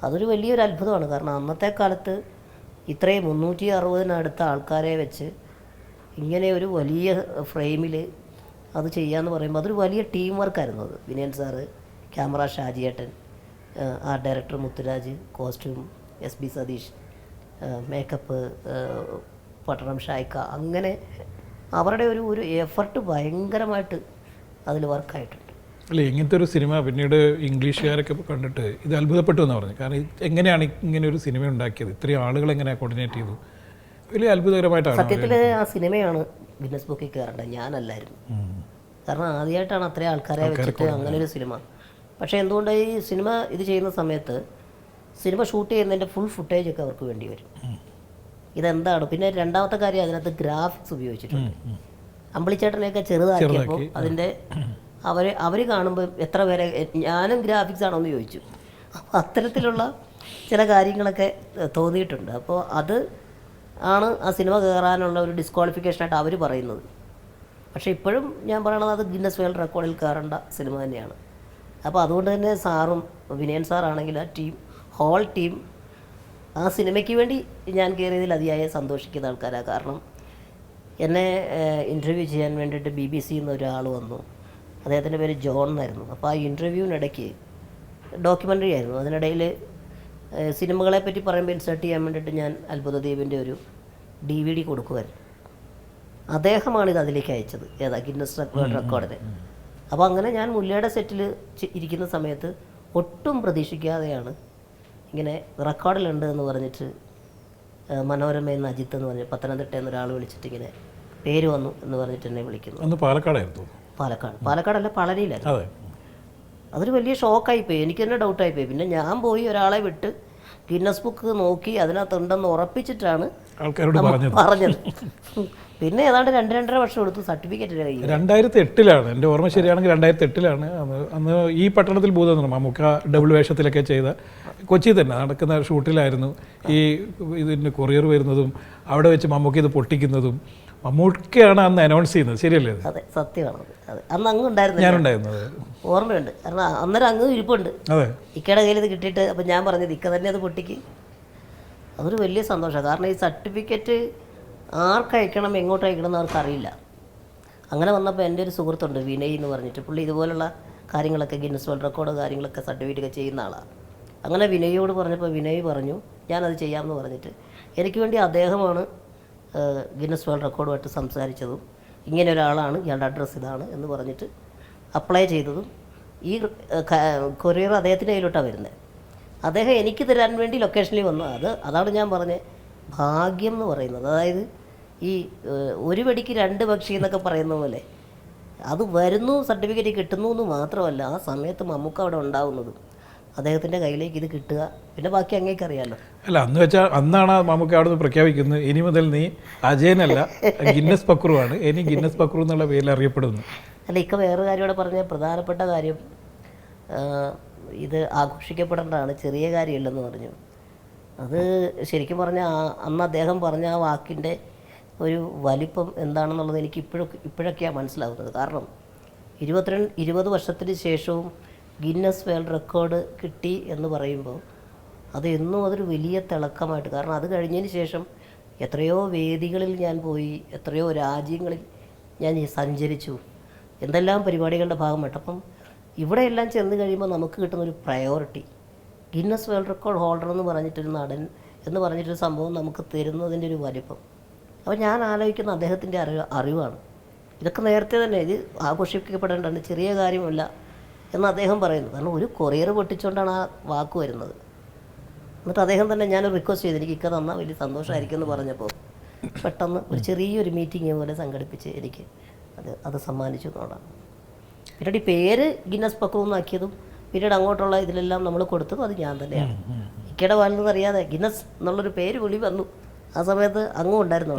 അതൊരു വലിയൊരു അത്ഭുതമാണ്. കാരണം അന്നത്തെ കാലത്ത് ഇത്രയും 360-നടുത്ത ആൾക്കാരെ വെച്ച് ഇങ്ങനെ ഒരു വലിയ ഫ്രെയിമിൽ അത് ചെയ്യാമെന്ന് പറയുമ്പോൾ അതൊരു വലിയ ടീം വർക്കായിരുന്നു. അത് വിനയൻ സാറ്, ക്യാമറ ഷാജിയേട്ടൻ, art director Muthuraj, costume SB Satheesh, makeup Pattanam ഷായ്ക്ക, അങ്ങനെ അവരുടെ ഒരു എഫർട്ട് ഭയങ്കരമായിട്ട് അതിൽ വർക്കായിട്ടുണ്ട്. അല്ല, ഇങ്ങനത്തെ ഒരു സിനിമ പിന്നീട് ഇംഗ്ലീഷുകാരൊക്കെ കണ്ടിട്ട് ഇത് അത്ഭുതപ്പെട്ടു എന്ന് പറഞ്ഞു. കാരണം എങ്ങനെയാണ് ഇങ്ങനെ ഒരു സിനിമ ഉണ്ടാക്കിയത്, ഇത്രയും ആളുകൾ എങ്ങനെ കോർഡിനേറ്റ് ചെയ്തു, വലിയ അത്ഭുതകരമായിട്ടാണ്. സത്യത്തിൽ ആ സിനിമയാണ് ഗിന്നസ് ബുക്കിൽ കയറേണ്ടത്, ഞാനല്ലായിരുന്നു. കാരണം ആദ്യമായിട്ടാണ് അത്രയും ആൾക്കാരെ വെച്ചിട്ട് അങ്ങനെ ഒരു സിനിമ. പക്ഷേ എന്തുകൊണ്ട് ഈ സിനിമ ഇത് ചെയ്യുന്ന സമയത്ത് സിനിമ ഷൂട്ട് ചെയ്യുന്നതിൻ്റെ ഫുൾ ഫുട്ടേജൊക്കെ അവർക്ക് വേണ്ടി വരും. ഇതെന്താണ്. പിന്നെ രണ്ടാമത്തെ കാര്യം, അതിനകത്ത് ഗ്രാഫിക്സ് ഉപയോഗിച്ചിട്ടുണ്ട്. അമ്പിളിച്ചേട്ടനെയൊക്കെ ചെറുതാക്കിയപ്പോൾ അതിൻ്റെ അവർ കാണുമ്പോൾ എത്ര പേരെ, ഞാനും ഗ്രാഫിക്സ് ആണോ എന്ന് ചോദിച്ചു. അപ്പോൾ അത്തരത്തിലുള്ള ചില കാര്യങ്ങളൊക്കെ തോന്നിയിട്ടുണ്ട്. അപ്പോൾ അത് ആണ് ആ സിനിമ കയറാനുള്ള ഒരു ഡിസ്ക്വാളിഫിക്കേഷനായിട്ട് അവർ പറയുന്നത്. പക്ഷേ ഇപ്പോഴും ഞാൻ പറയണത് അത് ഗിന്നസ് വേൾഡ് റെക്കോർഡിൽ കയറേണ്ട സിനിമ തന്നെയാണ്. അപ്പോൾ അതുകൊണ്ട് തന്നെ സാറും വിനയൻ സാറാണെങ്കിൽ ആ ടീം, ഹോൾ ടീം ആ സിനിമയ്ക്ക് വേണ്ടി ഞാൻ കയറിയതിൽ അതിയായി സന്തോഷിക്കുന്ന ആൾക്കാരാണ്. കാരണം എന്നെ ഇൻ്റർവ്യൂ ചെയ്യാൻ വേണ്ടിയിട്ട് BBC എന്നൊരാൾ വന്നു. അദ്ദേഹത്തിൻ്റെ പേര് ജോൺ എന്നായിരുന്നു. അപ്പോൾ ആ ഇൻ്റർവ്യൂവിനിടയ്ക്ക് ഡോക്യുമെൻ്ററി ആയിരുന്നു. അതിനിടയിൽ സിനിമകളെ പറ്റി പറയുമ്പോൾ ഇൻസേർട്ട് ചെയ്യാൻ വേണ്ടിയിട്ട് ഞാൻ അത്ഭുതദ്വീപിൻ്റെ ഒരു DVD കൊടുക്കുമായിരുന്നു. അദ്ദേഹമാണ് ഇത് അതിലേക്ക് അയച്ചത്, ഏതാ ഗിന്നസ് വേൾഡ് റെക്കോർഡിന്. അപ്പോൾ അങ്ങനെ ഞാൻ മുല്ലയുടെ സെറ്റിൽ ഇരിക്കുന്ന സമയത്ത് ഒട്ടും പ്രതീക്ഷിക്കാതെയാണ് ഇങ്ങനെ റെക്കോർഡിലുണ്ട് എന്ന് പറഞ്ഞിട്ട് മനോരമയിൽ നിന്ന് അജിത്ത് എന്ന് പറഞ്ഞ് പത്തനംതിട്ടയിൽ നിന്ന് ഒരാൾ വിളിച്ചിട്ട് ഇങ്ങനെ പേര് വന്നു എന്ന് പറഞ്ഞിട്ട് എന്നെ വിളിക്കുന്നു. അന്ന് പാലക്കാടായിരുന്നു. പാലക്കാടല്ല, പളനിയിലായിരുന്നു. അതൊരു വലിയ ഷോക്കായിപ്പോയി. എനിക്ക് തന്നെ ഡൗട്ടായിപ്പോയി. പിന്നെ ഞാൻ പോയി ഒരാളെ വിട്ട് ഗിന്നസ് ബുക്ക് നോക്കി അതിനകത്തുണ്ടെന്ന് ഉറപ്പിച്ചിട്ടാണ് പറഞ്ഞത്. പിന്നെ ഏതാണ്ട് 2-2.5 വർഷം എടുത്തു സർട്ടിഫിക്കറ്റ് കയ്യിൽ. 2008 എൻ്റെ ഓർമ്മ ശരിയാണെങ്കിൽ 2008 അന്ന് ഈ പട്ടണത്തിൽ ഭൂതം മമ്മൂക്ക ഡബിൾ വേഷത്തിലൊക്കെ ചെയ്ത കൊച്ചി തന്നെ നടക്കുന്ന ഷൂട്ടിലായിരുന്നു ഈ ഇതിന് കൊറിയർ വരുന്നതും അവിടെ വെച്ച് മമ്മൂക്ക ഇത് പൊട്ടിക്കുന്നതും. മമ്മൂക്കയാണ് അന്ന് അനൗൺസ് ചെയ്യുന്നത്, ശരിയല്ലേ? അതെ, സത്യമാണ്. അതെ, അന്ന് അങ്ങ് ഉണ്ടായിരുന്നു, ഞാനുണ്ടായിരുന്നത് ഓർമ്മയുണ്ട്. കാരണം അന്നേരം അങ്ങ് ഇരിപ്പുണ്ട്. അതെ, ഇക്കയുടെ കയ്യിൽ ഇത് കിട്ടിയിട്ട് അപ്പം ഞാൻ പറഞ്ഞത് ഇക്ക തന്നെ അത് പൊട്ടിക്ക്. അതൊരു വലിയ സന്തോഷമാണ്. കാരണം ഈ സർട്ടിഫിക്കറ്റ് ആർക്കയക്കണം എങ്ങോട്ട് അയക്കണം എന്ന് അവർക്കറിയില്ല. അങ്ങനെ വന്നപ്പോൾ എൻ്റെ ഒരു സുഹൃത്തുണ്ട് വിനയ് എന്ന് പറഞ്ഞിട്ട്, പുള്ളി ഇതുപോലുള്ള കാര്യങ്ങളൊക്കെ ഗിന്നസ് വേൾഡ് റെക്കോർഡ് കാര്യങ്ങളൊക്കെ സർട്ടിഫിക്കറ്റ് ചെയ്യുന്ന ആളാണ്. അങ്ങനെ വിനയോട് പറഞ്ഞപ്പോൾ വിനയ് പറഞ്ഞു ഞാനത് ചെയ്യാമെന്ന് പറഞ്ഞിട്ട് എനിക്ക് വേണ്ടി അദ്ദേഹമാണ് ഗിന്നസ് വേൾഡ് റെക്കോർഡുമായിട്ട് സംസാരിച്ചതും ഇങ്ങനെ ഒരാളാണ്, ഇയാളുടെ അഡ്രസ്സ് ഇതാണ് എന്ന് പറഞ്ഞിട്ട് അപ്ലൈ ചെയ്തതും ഈ കൊറിയർ അദ്ദേഹത്തിൻ്റെ കയ്യിലോട്ടാണ് വരുന്നത്. അദ്ദേഹം എനിക്ക് തരാൻ വേണ്ടി ലൊക്കേഷനിൽ വന്നു. അതാണ് ഞാൻ പറഞ്ഞത് ഭാഗ്യം എന്ന് പറയുന്നത്. അതായത് ഈ ഒരു വെടിക്ക് 2 പക്ഷി എന്നൊക്കെ പറയുന്ന പോലെ അത് വരുന്നു, സർട്ടിഫിക്കറ്റ് കിട്ടുന്നു എന്ന് മാത്രമല്ല ആ സമയത്ത് മമ്മൂക്ക അവിടെ ഉണ്ടാവുന്നതും അദ്ദേഹത്തിൻ്റെ കയ്യിലേക്ക് ഇത് കിട്ടുക, പിന്നെ ബാക്കി അങ്ങേക്ക് അറിയാമല്ലോ. അല്ല, അന്ന് വെച്ചാൽ അന്നാണ് മമ്മൂക്ക അവിടെ നിന്ന് പ്രഖ്യാപിക്കുന്നത് ഇനി മുതൽ നീ അജയനല്ല ഗിന്നസ് പക്രുവാണ്, ഇനി ഗിന്നസ് പക്രു എന്നുള്ള പേരിൽ അറിയപ്പെടുന്നു. അല്ല, ഇക്ക വേറെ കാര്യം ഇവിടെ പറഞ്ഞ പ്രധാനപ്പെട്ട കാര്യം, ഇത് ആഘോഷിക്കപ്പെടേണ്ടതാണ്, ചെറിയ കാര്യമില്ലെന്ന് പറഞ്ഞു. അത് ശരിക്കും പറഞ്ഞാൽ അന്ന് അദ്ദേഹം പറഞ്ഞ ആ വാക്കിൻ്റെ ഒരു വലിപ്പം എന്താണെന്നുള്ളത് എനിക്ക് ഇപ്പോഴൊക്കെയാണ് മനസ്സിലാവുന്നത്. കാരണം 20 വർഷത്തിന് ശേഷവും ഗിന്നസ് വേൾഡ് റെക്കോർഡ് കിട്ടി എന്ന് പറയുമ്പോൾ അത് എന്നും അതൊരു വലിയ തിളക്കമായിട്ട്, കാരണം അത് കഴിഞ്ഞതിന് ശേഷം എത്രയോ വേദികളിൽ ഞാൻ പോയി, എത്രയോ രാജ്യങ്ങളിൽ ഞാൻ സഞ്ചരിച്ചു, എന്തെല്ലാം പരിപാടികളുടെ ഭാഗമായിട്ട്. അപ്പം ഇവിടെയെല്ലാം ചെന്ന് കഴിയുമ്പോൾ നമുക്ക് കിട്ടുന്നൊരു priority, Guinness world record holder എന്ന് പറഞ്ഞിട്ടൊരു നടൻ എന്ന് പറഞ്ഞിട്ടൊരു സംഭവം നമുക്ക് തരുന്നതിൻ്റെ ഒരു വലിപ്പം. അപ്പോൾ ഞാൻ ആലോചിക്കുന്ന അദ്ദേഹത്തിൻ്റെ അറിവാണ്. ഇതൊക്കെ നേരത്തെ തന്നെ ഇത് ആഘോഷിക്കപ്പെടേണ്ടതാണ്, ചെറിയ കാര്യമല്ല എന്ന് അദ്ദേഹം പറയുന്നു. കാരണം ഒരു കൊറിയർ പൊട്ടിച്ചുകൊണ്ടാണ് ആ വാക്ക് വരുന്നത്. എന്നിട്ട് അദ്ദേഹം തന്നെ ഞാൻ റിക്വസ്റ്റ് ചെയ്തു, എനിക്ക് ഇക്ക തന്നാൽ വലിയ സന്തോഷമായിരിക്കും എന്ന് പറഞ്ഞപ്പോൾ പെട്ടെന്ന് ഒരു ചെറിയൊരു മീറ്റിംഗ് പോലെ സംഘടിപ്പിച്ച് എനിക്ക് അത് സമ്മാനിച്ചു എന്നുള്ളതാണ്. പിന്നീട് ഈ പേര് ഗിന്നസ് പക്രു എന്നാക്കിയതും പിന്നീട് അങ്ങോട്ടുള്ള ഇതിലെല്ലാം നമ്മൾ കൊടുത്തതും അത് ഞാൻ തന്നെയാണ്. ഇക്കയുടെ വാലിൽ അറിയാതെ ഗിന്നസ് എന്നുള്ളൊരു പേര് വിളി വന്നു. ആ സമയത്ത് അങ്ങും ഉണ്ടായിരുന്നു.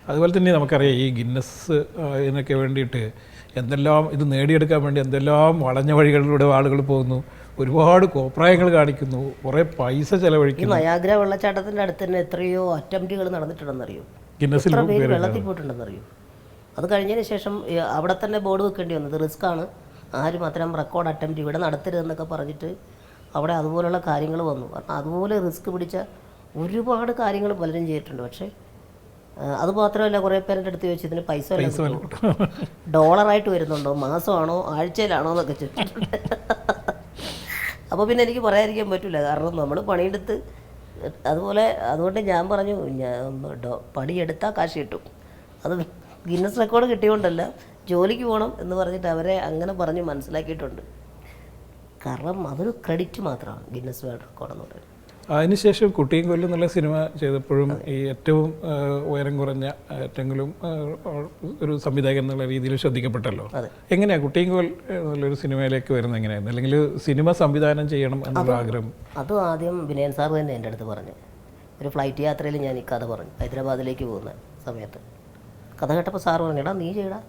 അതുപോലെ തന്നെ നമുക്കറിയാം ഈ ഗിന്നസ് ഇതിനൊക്കെ വേണ്ടിയിട്ട് എന്തെല്ലാം ഇത് നേടിയെടുക്കാൻ വേണ്ടി എന്തെല്ലാം വളഞ്ഞ വഴികളിലൂടെ ആളുകൾ പോകുന്നു. ഒരുപാട് കോപ്രായങ്ങൾ കാണിക്കുന്നു, കുറേ പൈസ ഈ ചെലവഴിക്കുന്നു. നയാഗ്ര വെള്ളച്ചാട്ടത്തിൻ്റെ അടുത്ത് തന്നെ എത്രയോ അറ്റംപ്റ്റുകൾ നടന്നിട്ടുണ്ടെന്നറിയോ? ഗിന്നസിൽ എത്ര പേര് വെള്ളത്തിൽ പോയിട്ടുണ്ടെന്നറിയോ? അത് കഴിഞ്ഞതിന് ശേഷം അവിടെ തന്നെ ബോർഡ് വെക്കേണ്ടി വന്നത് റിസ്ക്കാണ്, ആരും അത്തരം റെക്കോർഡ് അറ്റംപ്റ്റ് ഇവിടെ നടത്തരുതെന്നൊക്കെ പറഞ്ഞിട്ട് അവിടെ അതുപോലുള്ള കാര്യങ്ങൾ വന്നു. കാരണം അതുപോലെ റിസ്ക് പിടിച്ച ഒരുപാട് കാര്യങ്ങൾ പലരും ചെയ്തിട്ടുണ്ട്. പക്ഷേ അതുമാത്രമല്ല, കുറേ പേരുടെ അടുത്ത് ചോദിച്ചു ഇതിന് പൈസ ഡോളറായിട്ട് വരുന്നുണ്ടോ, മാസമാണോ ആഴ്ചയിലാണോ എന്നൊക്കെ ചോദിച്ചിട്ടുണ്ട്. അപ്പോൾ പിന്നെ എനിക്ക് പറയാതിരിക്കാൻ പറ്റില്ല, കാരണം നമ്മൾ പണിയെടുത്ത് അതുകൊണ്ട് ഞാൻ പറഞ്ഞു പണിയെടുത്താൽ കാശ് കിട്ടും. അത് ഗിന്നസ് റെക്കോർഡ് കിട്ടിയോണ്ടല്ല, ജോലിക്ക് പോകണം എന്ന് പറഞ്ഞിട്ട് അവരെ അങ്ങനെ പറഞ്ഞ് മനസ്സിലാക്കിയിട്ടുണ്ട്. കാരണം അതൊരു ക്രെഡിറ്റ് മാത്രമാണ് ഗിന്നസ് വേൾഡ് റെക്കോർഡ് എന്ന് പറയുന്നത്. അതിനുശേഷം കുട്ടിയും കൊല്ലും എന്നുള്ള സിനിമ ചെയ്തപ്പോഴും ഈ ഏറ്റവും ഉയരം കുറഞ്ഞ ഏറ്റവും ഒരു സംവിധായകൻ എന്നുള്ള രീതിയിൽ ശ്രദ്ധിക്കപ്പെട്ടല്ലോ. എങ്ങനെയാണ് കുട്ടിയും കൊൽ എന്നുള്ളൊരു സിനിമയിലേക്ക് വരുന്നത് എങ്ങനെയായിരുന്നു? അല്ലെങ്കിൽ സിനിമ സംവിധാനം ചെയ്യണം എന്നുള്ള ആഗ്രഹം? അത് ആദ്യം വിനയൻ സാർ തന്നെ എൻ്റെ അടുത്ത് പറഞ്ഞു. ഒരു ഫ്ലൈറ്റ് യാത്രയിൽ ഞാൻ ഈ കഥ പറഞ്ഞു, ഹൈദരാബാദിലേക്ക് പോകുന്ന സമയത്ത്. കഥ കേട്ടപ്പോൾ സാർ പറഞ്ഞു, എടാ നീ ചെയ്യടാ,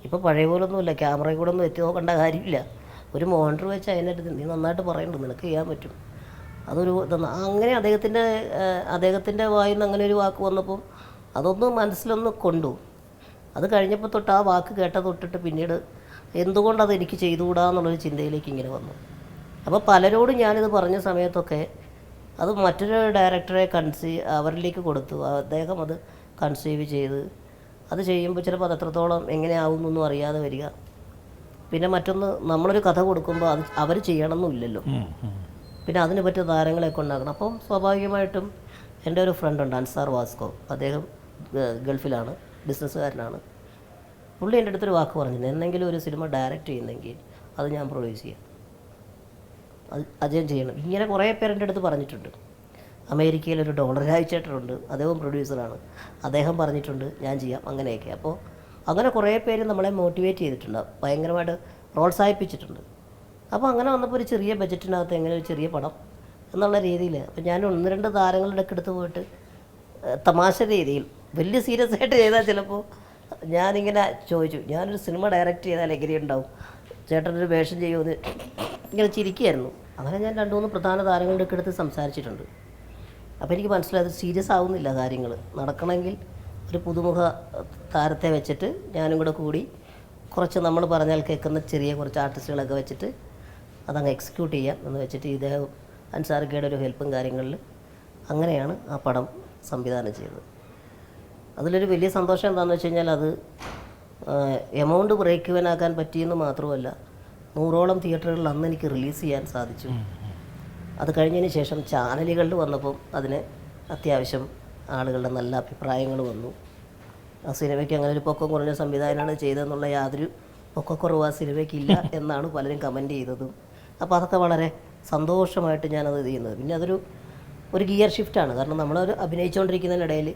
ഇപ്പോൾ പഴയ പോലൊന്നുമില്ല, ക്യാമറയിൽ കൂടെ ഒന്നും എത്തി നോക്കേണ്ട കാര്യമില്ല, ഒരു മോണിറ്റർ വെച്ച് അതിനടുത്ത് നീ നന്നായിട്ട് പറയുന്നുണ്ട്, നിനക്ക് ചെയ്യാൻ പറ്റും. അതൊരു അങ്ങനെ അദ്ദേഹത്തിൻ്റെ വായിൽ നിന്ന് അങ്ങനെ ഒരു വാക്ക് വന്നപ്പോൾ അതൊന്ന് മനസ്സിലൊന്ന് കൊണ്ടു. അത് കഴിഞ്ഞപ്പോൾ തൊട്ട് ആ വാക്ക് കേട്ട തൊട്ടിട്ട് പിന്നീട് എന്തുകൊണ്ടത് എനിക്ക് ചെയ്തുകൂടാ എന്നുള്ളൊരു ചിന്തയിലേക്ക് ഇങ്ങനെ വന്നു. അപ്പോൾ പലരോടും ഞാനിത് പറഞ്ഞ സമയത്തൊക്കെ അത് മറ്റൊരു ഡയറക്ടറെ അവരിലേക്ക് കൊടുത്തു. അദ്ദേഹം അത് കൺസീവ് ചെയ്ത് അത് ചെയ്യുമ്പോൾ ചിലപ്പോൾ അത് എത്രത്തോളം എങ്ങനെയാവുന്നൊന്നും അറിയാതെ വരിക. പിന്നെ മറ്റൊന്ന്, നമ്മളൊരു കഥ കൊടുക്കുമ്പോൾ അത് അവർ ചെയ്യണമെന്നില്ലല്ലോ, പിന്നെ അതിന് പറ്റിയ താരങ്ങളെയൊക്കെ ഉണ്ടാക്കണം. അപ്പം സ്വാഭാവികമായിട്ടും എൻ്റെ ഒരു ഫ്രണ്ടുണ്ട് അൻസാർ വാസ്കോ, അദ്ദേഹം ഗൾഫിലാണ്, ബിസിനസ്സുകാരനാണ്. പുള്ളി എൻ്റെ അടുത്തൊരു വാക്ക് പറഞ്ഞു, എന്തെങ്കിലും ഒരു സിനിമ ഡയറക്റ്റ് ചെയ്യുന്നെങ്കിൽ അത് ഞാൻ പ്രൊഡ്യൂസ് ചെയ്യാം, അത് അജയൻ ചെയ്യണം. ഇങ്ങനെ കുറേ പേര് എൻ്റെ അടുത്ത് പറഞ്ഞിട്ടുണ്ട്. അമേരിക്കയിലൊരു ഡോളർ രാജേട്ടനുണ്ട്, അദ്ദേഹം പ്രൊഡ്യൂസറാണ്, അദ്ദേഹം പറഞ്ഞിട്ടുണ്ട് ഞാൻ ചെയ്യാം, അങ്ങനെയൊക്കെ. അപ്പോൾ അങ്ങനെ കുറേ പേര് നമ്മളെ മോട്ടിവേറ്റ് ചെയ്തിട്ടുണ്ട്, ഭയങ്കരമായിട്ട് പ്രോത്സാഹിപ്പിച്ചിട്ടുണ്ട്. അപ്പോൾ അങ്ങനെ വന്നപ്പോൾ ഒരു ചെറിയ ബഡ്ജറ്റിനകത്ത് എങ്ങനെ ഒരു ചെറിയ പടം എന്നുള്ള രീതിയിൽ അപ്പോൾ ഞാൻ 1-2 താരങ്ങളുടെ അടുത്ത് പോയിട്ട് തമാശ രീതിയിൽ വലിയ സീരിയസ് ആയിട്ട് ചെയ്താൽ ചിലപ്പോൾ ഞാനിങ്ങനെ ചോദിച്ചു, ഞാനൊരു സിനിമ ഡയറക്റ്റ് ചെയ്താൽ എങ്ങനെ ഉണ്ടാവും, ചേട്ടനൊരു വേഷം ചെയ്യുമെന്ന് ഇങ്ങനെ ചിരിക്കുകയായിരുന്നു. അങ്ങനെ ഞാൻ 2-3 പ്രധാന താരങ്ങളുടെ അടുത്ത് സംസാരിച്ചിട്ടുണ്ട്. അപ്പോൾ എനിക്ക് മനസ്സിലായത് സീരിയസ് ആവുന്നില്ല കാര്യങ്ങൾ. നടക്കണമെങ്കിൽ ഒരു പുതുമുഖ താരത്തെ വെച്ചിട്ട് ഞാനും കൂടി കുറച്ച് നമ്മൾ പറഞ്ഞാൽ കേൾക്കുന്ന കുറച്ച് ആർട്ടിസ്റ്റുകളൊക്കെ വെച്ചിട്ട് അതങ്ങ് എക്സിക്യൂട്ട് ചെയ്യാം എന്ന് വെച്ചിട്ട് ഇദ്ദേഹം അൻസാർക്കയുടെ ഒരു ഹെൽപ്പും കാര്യങ്ങളിൽ അങ്ങനെയാണ് ആ പടം സംവിധാനം ചെയ്തത്. അതിലൊരു വലിയ സന്തോഷം എന്താണെന്ന് വെച്ച് കഴിഞ്ഞാൽ അത് എമൗണ്ട് ബ്രേക്ക് ഇവൻ ആക്കാൻ പറ്റിയെന്ന് മാത്രമല്ല 100ഓളം തിയേറ്ററുകളിൽ അന്ന് എനിക്ക് റിലീസ് ചെയ്യാൻ സാധിച്ചു. അത് കഴിഞ്ഞതിന് ശേഷം ചാനലുകളിൽ വന്നപ്പം അതിന് അത്യാവശ്യം ആളുകളുടെ നല്ല അഭിപ്രായങ്ങൾ വന്നു. ആ സിനിമയ്ക്ക് അങ്ങനെ ഒരു പൊക്കം കുറഞ്ഞ സംവിധാനമാണ് ചെയ്തതെന്നുള്ള യാതൊരു പൊക്കക്കുറവ് ആ സിനിമയ്ക്കില്ല എന്നാണ് പലരും കമൻറ്റ് ചെയ്തതും. അപ്പോൾ അതൊക്കെ വളരെ സന്തോഷമായിട്ട് ഞാനത് ചെയ്യുന്നത്. പിന്നെ അതൊരു ഗിയർ ഷിഫ്റ്റാണ്. കാരണം നമ്മളൊരു അഭിനയിച്ചുകൊണ്ടിരിക്കുന്നതിനിടയിൽ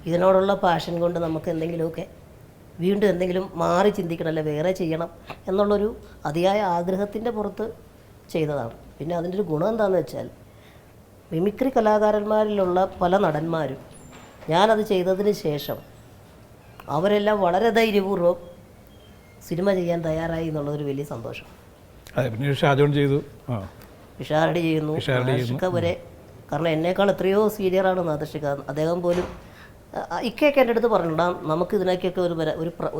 ഇതിനോടുള്ള പാഷൻ കൊണ്ട് നമുക്ക് എന്തെങ്കിലുമൊക്കെ വീണ്ടും എന്തെങ്കിലും മാറി ചിന്തിക്കണം, അല്ലെ വേറെ ചെയ്യണം എന്നുള്ളൊരു അതിയായ ആഗ്രഹത്തിൻ്റെ പുറത്ത് ചെയ്തതാണ്. പിന്നെ അതിൻ്റെ ഒരു ഗുണം എന്താണെന്ന് വെച്ചാൽ മിമിക്രി കലാകാരന്മാരിലുള്ള പല നടന്മാരും ഞാനത് ചെയ്തതിന് ശേഷം അവരെല്ലാം വളരെ ധൈര്യപൂർവ്വം സിനിമ ചെയ്യാൻ തയ്യാറായി എന്നുള്ളതൊരു വലിയ സന്തോഷം. പിന്നെ ഷാജോൺ ചെയ്തു, പിഷാരടി ചെയ്യുന്നു, നാദർഷിക വരെ. കാരണം എന്നേക്കാൾ എത്രയോ സീനിയറാണ് നാദർഷിക. അദ്ദേഹം പോലും ഇക്കയൊക്കെ എൻ്റെ അടുത്ത് പറഞ്ഞിട്ടുണ്ടാകും, നമുക്ക് ഇതിനൊക്കെയൊക്കെ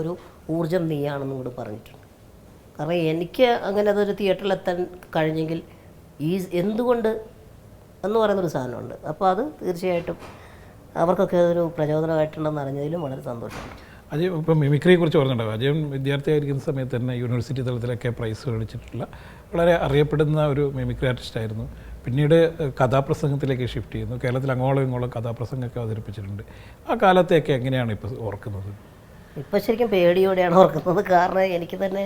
ഒരു ഊർജ്ജം നീയാണെന്നും കൂടി പറഞ്ഞിട്ടുണ്ട്. കാരണം എനിക്ക് അങ്ങനെ അതൊരു തിയേറ്ററിലെത്താൻ കഴിഞ്ഞെങ്കിൽ എന്തുകൊണ്ട് എന്ന് പറയുന്നൊരു സാധനമുണ്ട്. അപ്പോൾ അത് തീർച്ചയായിട്ടും അവർക്കൊക്കെ അതൊരു പ്രചോദനമായിട്ടുണ്ടെന്ന് അറിഞ്ഞതിലും വളരെ സന്തോഷമുണ്ട്. അജയ് ഇപ്പം മിമിക്രിയെ കുറിച്ച് പറഞ്ഞിട്ടുണ്ടാവും. അജയൻ വിദ്യാർത്ഥിയായിരിക്കുന്ന സമയത്ത് തന്നെ യൂണിവേഴ്സിറ്റി തലത്തിലൊക്കെ പ്രൈസ് മേടിച്ചിട്ടുള്ള വളരെ അറിയപ്പെടുന്ന ഒരു മിമിക്രി ആർട്ടിസ്റ്റായിരുന്നു. പിന്നീട് കഥാപ്രസംഗത്തിലേക്ക് ഷിഫ്റ്റ് ചെയ്യുന്നു. കേരളത്തിൽ അങ്ങോളം ഇങ്ങോളം കഥാപ്രസംഗമൊക്കെ അവതരിപ്പിച്ചിട്ടുണ്ട്. ആ കാലത്തെയൊക്കെ എങ്ങനെയാണ് ഇപ്പോൾ ഓർക്കുന്നത്? ഇപ്പോൾ ശരിക്കും പേടിയോടെയാണ് ഓർക്കുന്നത്. കാരണം എനിക്ക് തന്നെ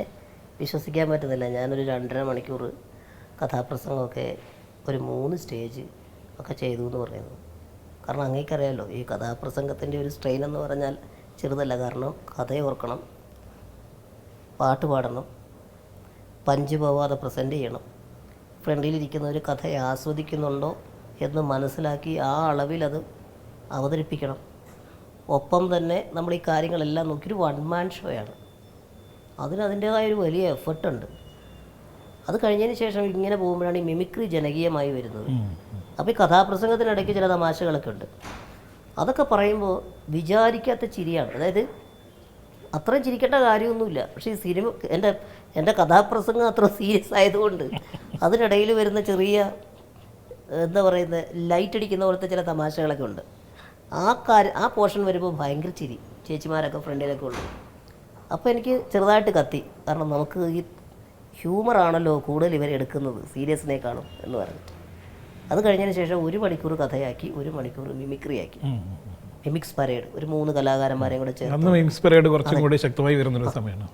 വിശ്വസിക്കാൻ പറ്റുന്നില്ല. ഞാനൊരു 2.5 മണിക്കൂർ കഥാപ്രസംഗമൊക്കെ ഒരു 3 സ്റ്റേജ് ഒക്കെ ചെയ്തു എന്ന് പറയുന്നത്. കാരണം അങ്ങേക്കറിയാമല്ലോ, ഈ കഥാപ്രസംഗത്തിൻ്റെ ഒരു സ്ട്രെയിൻ എന്ന് പറഞ്ഞാൽ ചെറുതല്ല. കാരണം കഥ ഓർക്കണം, പാട്ട് പാടണം, പഞ്ച് പോവാതെ പ്രസൻറ്റ് ചെയ്യണം, ഫ്രണ്ടിലിരിക്കുന്ന ഒരു കഥയെ ആസ്വദിക്കുന്നുണ്ടോ എന്ന് മനസ്സിലാക്കി ആ അളവിൽ അത് അവതരിപ്പിക്കണം. ഒപ്പം തന്നെ നമ്മൾ ഈ കാര്യങ്ങളെല്ലാം നോക്കി ഒരു 1 മാൻ ഷോയാണ്. അതിന് അതിൻ്റേതായൊരു വലിയ എഫർട്ടുണ്ട്. അത് കഴിഞ്ഞതിന് ശേഷം ഇങ്ങനെ പോകുമ്പോഴാണ് ഈ മിമിക്രി ജനകീയമായി വരുന്നത്. അപ്പോൾ ഈ കഥാപ്രസംഗത്തിനിടയ്ക്ക് ചില തമാശകളൊക്കെ ഉണ്ട്. അതൊക്കെ പറയുമ്പോൾ വിചാരിക്കാത്ത ചിരിയാണ്. അതായത് അത്രയും ചിരിക്കേണ്ട കാര്യമൊന്നുമില്ല. പക്ഷേ ഈ സിനിമ എൻ്റെ കഥാപ്രസംഗം അത്ര സീരിയസ് ആയതുകൊണ്ട് അതിനിടയിൽ വരുന്ന ചെറിയ എന്താ പറയുന്നത് ലൈറ്റ് അടിക്കുന്ന പോലത്തെ ചില തമാശകളൊക്കെ ഉണ്ട്. ആ പോർഷൻ വരുമ്പോൾ ഭയങ്കര ചിരി, ചേച്ചിമാരൊക്കെ ഫ്രണ്ടിലൊക്കെ ഉള്ളു. അപ്പോൾ എനിക്ക് ചെറുതായിട്ട് കത്തി. കാരണം നമുക്ക് ഈ ഹ്യൂമറാണല്ലോ കൂടുതൽ ഇവരെടുക്കുന്നത് സീരിയസിനേക്കാളും എന്ന് പറഞ്ഞിട്ട്. അത് കഴിഞ്ഞതിന് ശേഷം 1 മണിക്കൂർ കഥയാക്കി, 1 മണിക്കൂർ മിമിക്രിയാക്കി. മിമിക്സ് പരേഡ് ഒരു 3 കലാകാരന്മാരെയും കൂടെ ചേർന്ന് മിമിക്സ് പരേഡ് കുറച്ചും കൂടി ശക്തമായി വരുന്നൊരു സമയമാണ്.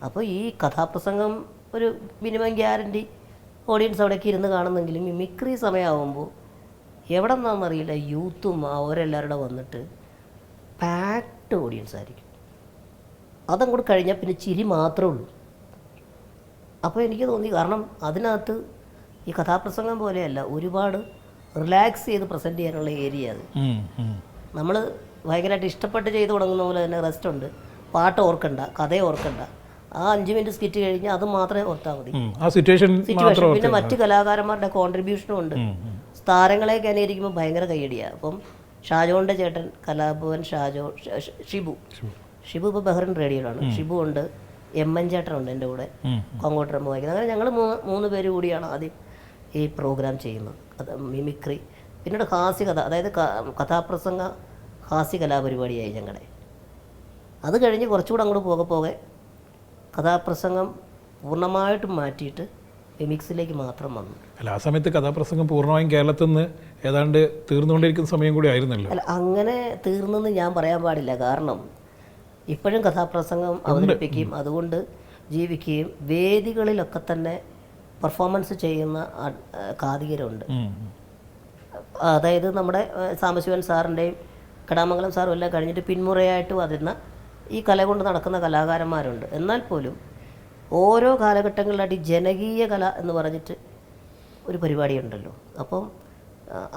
അപ്പോൾ ഈ കഥാപ്രസംഗം ഒരു മിനിമം ഗ്യാരണ്ടി ഓഡിയൻസ് അവിടേക്ക് ഇരുന്ന് കാണുന്നെങ്കിലും മിമിക്രി സമയമാകുമ്പോൾ എവിടെ നിന്നാണെന്നറിയില്ല യൂത്തും അവരെല്ലാവരുടെ വന്നിട്ട് പാക്ഡ് ഓഡിയൻസ് ആയിരിക്കും. അതങ്ങോട്ട് കഴിഞ്ഞാൽ പിന്നെ ചിരി മാത്രമേ ഉള്ളൂ. അപ്പോൾ എനിക്ക് തോന്നി, കാരണം അതിനകത്ത് ഈ കഥാപ്രസംഗം പോലെയല്ല, ഒരുപാട് റിലാക്സ് ചെയ്ത് പ്രസൻറ്റ് ചെയ്യാനുള്ള ഏരിയ അത്. നമ്മൾ ഭയങ്കരമായിട്ട് ഇഷ്ടപ്പെട്ട് ചെയ്ത് തുടങ്ങുന്ന പോലെ തന്നെ റെസ്റ്റ് ഉണ്ട്. പാട്ട് ഓർക്കണ്ട, കഥ ഓർക്കണ്ട, ആ 5 മിനിറ്റ് സ്കിറ്റ് കഴിഞ്ഞാൽ അത് മാത്രമേ ഓർത്താൽ മതി. സിറ്റുവേഷൻ പിന്നെ മറ്റ് കലാകാരന്മാരുടെ കോൺട്രിബ്യൂഷനും ഉണ്ട്. താരങ്ങളെയൊക്കെ അനുകരിക്കുമ്പോൾ ഭയങ്കര കയ്യടിയാണ്. അപ്പം ഷാജോൻ്റെ ചേട്ടൻ കലാഭവൻ ഷിബു ഇപ്പോൾ ബഹ്റിൻ റേഡിയോയിലാണ്. ഷിബു ഉണ്ട്, MN ചേട്ടനുണ്ട് എൻ്റെ കൂടെ കൊങ്കോട്ടറമ്പ് വായിക്കുന്നത്. അങ്ങനെ ഞങ്ങൾ 3 പേര് കൂടിയാണ് ആദ്യം ഈ പ്രോഗ്രാം ചെയ്യുന്നത്. അത് മിമിക്രി, പിന്നീട് ഹാസ്യകഥ, അതായത് കഥാപ്രസംഗ ഹാസ്യ കലാപരിപാടിയായി ഞങ്ങളുടെ. അത് കഴിഞ്ഞ് കുറച്ചുകൂടെ അങ്ങോട്ട് പോകെ കഥാപ്രസംഗം പൂർണ്ണമായിട്ടും മാറ്റിയിട്ട് മിമിക്സിലേക്ക് മാത്രം വന്നു. അല്ല, ആ സമയത്ത് കഥാപ്രസംഗം പൂർണ്ണമായും കേരളത്തിൽ നിന്ന് ഏതാണ്ട് തീർന്നുകൊണ്ടിരിക്കുന്ന സമയം കൂടി ആയിരുന്നല്ലോ. അല്ല, അങ്ങനെ തീർന്നെന്ന് ഞാൻ പറയാൻ പാടില്ല. കാരണം ഇപ്പോഴും കഥാപ്രസംഗം അവതരിപ്പിക്കുകയും അതുകൊണ്ട് ജീവിക്കുകയും വേദികളിലൊക്കെ തന്നെ പെർഫോമൻസ് ചെയ്യുന്ന കാതികരുണ്ട്. അതായത് നമ്മുടെ സാംബശിവൻ സാറിൻ്റെയും കടാമംഗലം സാറും എല്ലാം കഴിഞ്ഞിട്ട് പിന്മുറയായിട്ട് വരുന്ന ഈ കല കൊണ്ട് നടക്കുന്ന കലാകാരന്മാരുണ്ട്. എന്നാൽ പോലും ഓരോ കാലഘട്ടങ്ങളിലായിട്ട് ഈ ജനകീയ കല എന്ന് പറഞ്ഞിട്ട് ഒരു പരിപാടിയുണ്ടല്ലോ. അപ്പം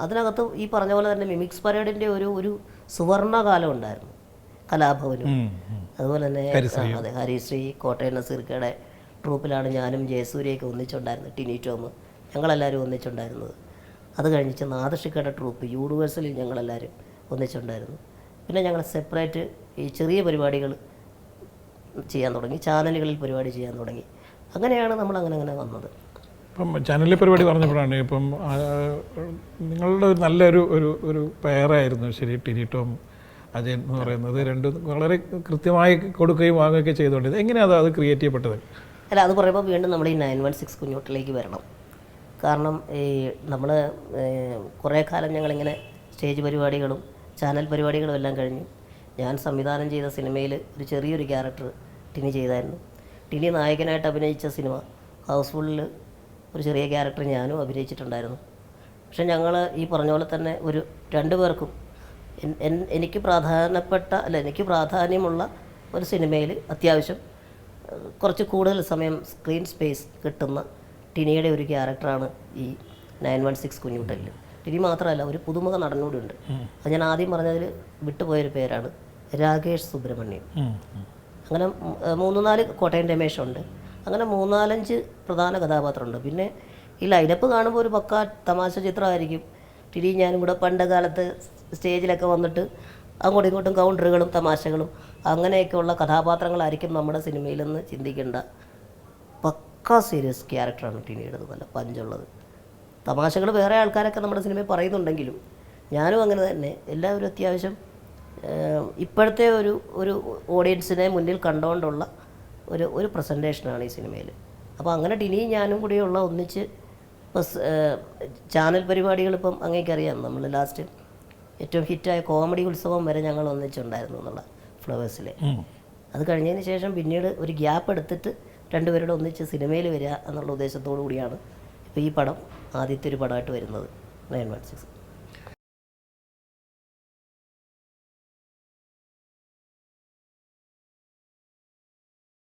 അതിനകത്ത് ഈ പറഞ്ഞ പോലെ തന്നെ മിമിക്സ് പരേഡിൻ്റെ ഒരു സുവർണകാലം ഉണ്ടായിരുന്നു. കലാഭവനും അതുപോലെ തന്നെ അതെ ഹരിശ്രീ കോട്ടയം നസീർക്കയുടെ ട്രൂപ്പിലാണ് ഞാനും ജയസൂര്യയൊക്കെ ഒന്നിച്ചുണ്ടായിരുന്നത്. ടിനി ടോം ഞങ്ങളെല്ലാവരും ഒന്നിച്ചുണ്ടായിരുന്നത്. അത് കഴിഞ്ഞിട്ട് നാദഷിക്കയുടെ ട്രൂപ്പ് യൂണിവേഴ്സലിൽ ഞങ്ങളെല്ലാവരും ഒന്നിച്ചുണ്ടായിരുന്നു. പിന്നെ ഞങ്ങൾ സെപ്പറേറ്റ് ഈ ചെറിയ പരിപാടികൾ ചെയ്യാൻ തുടങ്ങി, ചാനലുകളിൽ പരിപാടി ചെയ്യാൻ തുടങ്ങി. അങ്ങനെയാണ് നമ്മൾ അങ്ങനെ വന്നത്. ഇപ്പം ചാനലിൽ പരിപാടി പറഞ്ഞപ്പോഴാണ് ഇപ്പം നിങ്ങളുടെ നല്ലൊരു ഒരു പെയറായിരുന്നു ശരി ടിനി ടോം അജയൻ എന്ന് പറയുന്നത്. രണ്ടും വളരെ കൃത്യമായി കൊടുക്കുകയും വാങ്ങുകയൊക്കെ ചെയ്തുകൊണ്ട് എങ്ങനെയാണ് അത് ക്രിയേറ്റ് ചെയ്യപ്പെട്ടത്? അല്ല, അത് പറയുമ്പോൾ വീണ്ടും നമ്മൾ ഈ 916 കുഞ്ഞോട്ടിലേക്ക് വരണം. കാരണം ഈ നമ്മൾ കുറേ കാലം ഞങ്ങളിങ്ങനെ സ്റ്റേജ് പരിപാടികളും ചാനൽ പരിപാടികളും എല്ലാം കഴിഞ്ഞു. ഞാൻ സംവിധാനം ചെയ്ത സിനിമയിൽ ഒരു ചെറിയൊരു ക്യാരക്ടർ ടിനി ചെയ്തായിരുന്നു. ടിനി നായകനായിട്ട് അഭിനയിച്ച സിനിമ ഹൗസ്ഫുള്ളിൽ ഒരു ചെറിയ ക്യാരക്ടർ ഞാനും അഭിനയിച്ചിട്ടുണ്ടായിരുന്നു. പക്ഷെ ഞങ്ങൾ ഈ പറഞ്ഞ പോലെ തന്നെ ഒരു 2 പേർക്കും എനിക്ക് പ്രാധാന്യമുള്ള ഒരു സിനിമയിൽ അത്യാവശ്യം കുറച്ച് കൂടുതൽ സമയം സ്ക്രീൻ സ്പേസ് കിട്ടുന്ന ടിനിയുടെ ഒരു ക്യാരക്ടറാണ് ഈ 916 കുഞ്ഞുട്ടലിൽ. ടിനി മാത്രമല്ല, ഒരു പുതുമുഖ നടനൂടെ ഉണ്ട്. അത് ഞാൻ ആദ്യം പറഞ്ഞതിൽ വിട്ടുപോയൊരു പേരാണ് രാകേഷ് സുബ്രഹ്മണ്യം. അങ്ങനെ 3-4 കോട്ടയം രമേശുണ്ട്. അങ്ങനെ 3-4 പ്രധാന കഥാപാത്രമുണ്ട്. പിന്നെ ഈ ലൈനപ്പ് കാണുമ്പോൾ ഒരു പക്ക തമാശ ചിത്രമായിരിക്കും. ടിനി ഞാനും കൂടെ പണ്ട് കാലത്ത് സ്റ്റേജിലൊക്കെ വന്നിട്ട് അങ്ങോട്ടും ഇങ്ങോട്ടും കൗണ്ടറുകളും തമാശകളും അങ്ങനെയൊക്കെയുള്ള കഥാപാത്രങ്ങളായിരിക്കും നമ്മുടെ സിനിമയിലെന്ന് ചിന്തിക്കേണ്ട. പക്ക സീരിയസ് ക്യാരക്ടറാണ് ടിനിയുടേത്, നല്ല പഞ്ചുള്ളത്. തമാശകൾ വേറെ ആൾക്കാരൊക്കെ നമ്മുടെ സിനിമയിൽ പറയുന്നുണ്ടെങ്കിലും ഞാനും അങ്ങനെ തന്നെ. എല്ലാവരും അത്യാവശ്യം ഇപ്പോഴത്തെ ഒരു ഓഡിയൻസിനെ മുന്നിൽ കണ്ടുകൊണ്ടുള്ള ഒരു പ്രസൻറ്റേഷനാണ് ഈ സിനിമയിൽ. അപ്പോൾ അങ്ങനെ ടിനിയും ഞാനും കൂടിയുള്ള ഒന്നിച്ച് ചാനൽ പരിപാടികളിപ്പം അങ്ങേക്കറിയാം. നമ്മൾ ലാസ്റ്റ് ഏറ്റവും ഹിറ്റായ കോമഡി ഉത്സവം വരെ ഞങ്ങൾ ഒന്നിച്ചുണ്ടായിരുന്നു എന്നുള്ള ഫ്ലവേഴ്സിൽ. അത് കഴിഞ്ഞതിന് ശേഷം പിന്നീട് ഒരു ഗ്യാപ്പ് എടുത്തിട്ട് 2 പേരുടെ ഒന്നിച്ച് സിനിമയിൽ വരിക എന്നുള്ള ഉദ്ദേശത്തോടു കൂടിയാണ് ഇപ്പോൾ ഈ പടം ആദ്യത്തെ ഒരു പടമായിട്ട് വരുന്നത് 916.